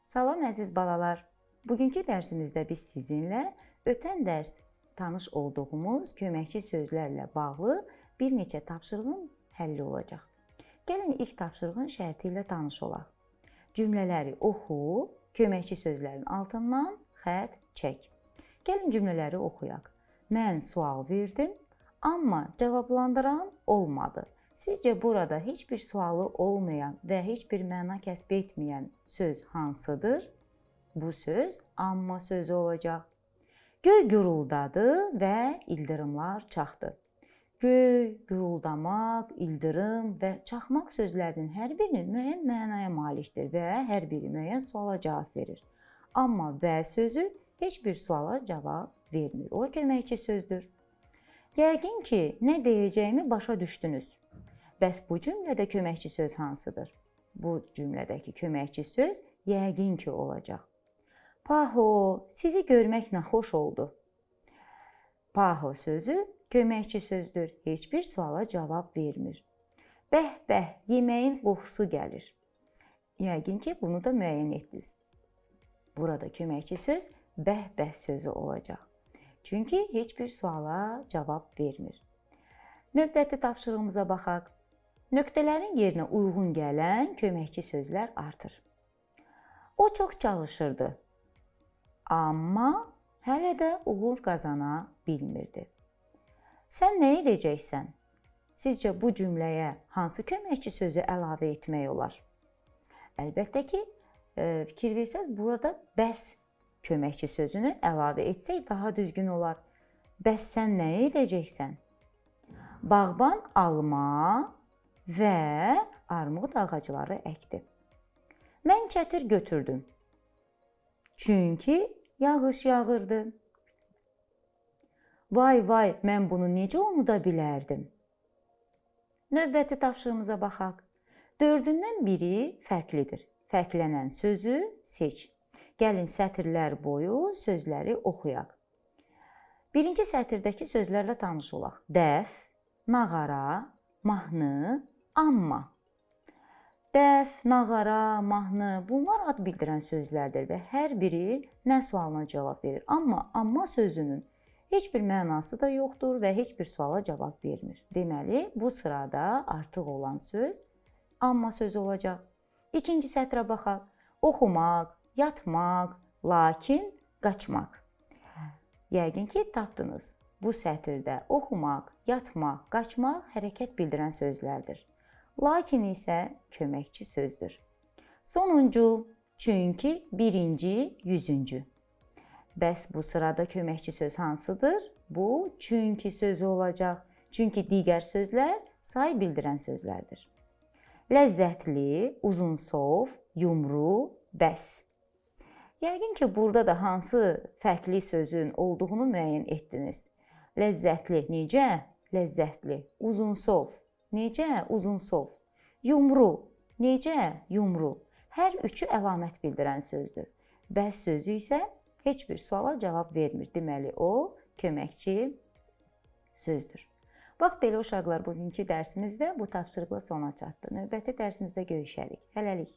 Salam əziz balalar. Bugünkü dərsimizdə biz sizinlə ötən dərs tanış olduğumuz köməkçi sözlərlə bağlı bir neçə tapşırığın həlli olacaq. Gəlin ilk tapşırığın şərti ilə tanış olaq. Cümlələri oxu, köməkçi sözlərin altından xətt çək. Gəlin cümlələri oxuyaq. Mən sual verdim, amma cavablandıran olmadı. Sizcə burada heç bir sualı olmayan və heç bir məna kəsb etməyən söz hansıdır? Bu söz amma sözü olacaq. Göy guruldadı və ildırımlar çaxdı. Göy, guruldamaq, ildırım və çaxmaq sözlərinin hər birinin müəyyən mənaya malikdir və hər biri müəyyən suala cavab verir. Amma və sözü heç bir suala cavab vermir. O köməkçi sözdür. Yəqin ki, nə deyəcəyimi başa düşdünüz. Bəs bu cümlədə köməkçi söz hansıdır? Bu cümlədəki köməkçi söz yəqin ki olacaq. Paho, sizi görmək nə xoş oldu. Paho sözü köməkçi sözdür. Heç bir suala cavab vermir. Bəh-bəh, yeməyin qoxusu gəlir. Yəqin ki, bunu da müəyyən etdiniz. Burada köməkçi söz bəh-bəh sözü olacaq. Çünki heç bir suala cavab vermir. Növbəti tapşırığımıza baxaq. Nöqtələrin yerinə uyğun gələn köməkçi sözlər artır. O çox çalışırdı, amma hələ də uğur qazana bilmirdi. Sən nə edəcəksən? Sizcə bu cümləyə hansı köməkçi sözü əlavə etmək olar? Əlbəttə ki, fikir versəz, burada bəs köməkçi sözünü əlavə etsək daha düzgün olar. Bəs sən nə edəcəksən? Bağban alma və armud ağacları əkdi. Mən çətir götürdüm. Çünki yağış yağırdı. Vay vay, mən bunu necə unuda bilərdim? Növbəti tapşırığımıza baxaq. Dördündən biri fərqlidir. Fərqlənən sözü seç. Gəlin sətirlər boyu sözləri oxuyaq. Birinci sətirdəki sözlərlə tanış olaq. Dəf, nağara, mahnı, amma. Dəf, nağara, mahnı bunlar ad bildirən sözlərdir və hər biri nə sualına cavab verir. Amma sözünün heç bir mənası da yoxdur və heç bir suala cavab vermir. Deməli, bu sırada artıq olan söz amma sözü olacaq. İkinci sətrə baxaq. Oxumaq, yatmaq, lakin qaçmaq. Yəqin ki, tapdınız. Bu sətirdə oxumaq, yatmaq, qaçmaq hərəkət bildirən sözlərdir. Lakin isə köməkçi sözdür. Sonuncu, çünki, birinci, yüzüncü. Bəs bu sırada köməkçi söz hansıdır? Bu, çünki sözü olacaq. Çünki digər sözlər say bildirən sözlərdir. Ləzzətli, uzunsov, yumru, bəs. Yəqin ki, burada da hansı fərqli sözün olduğunu müəyyən etdiniz. Ləzzətli, necə? Ləzzətli. Uzunsov, necə? Uzunsov. Yumru, necə? Yumru. Hər üçü əlamət bildirən sözdür. Bəs sözü isə heç bir suala cavab vermir. Deməli, o köməkçi sözdür. Bax, belə uşaqlar, bugünkü dərsimizdə bu tapşırıqla sona çatdı. Növbəti dərsimizdə görüşərik. Hələlik.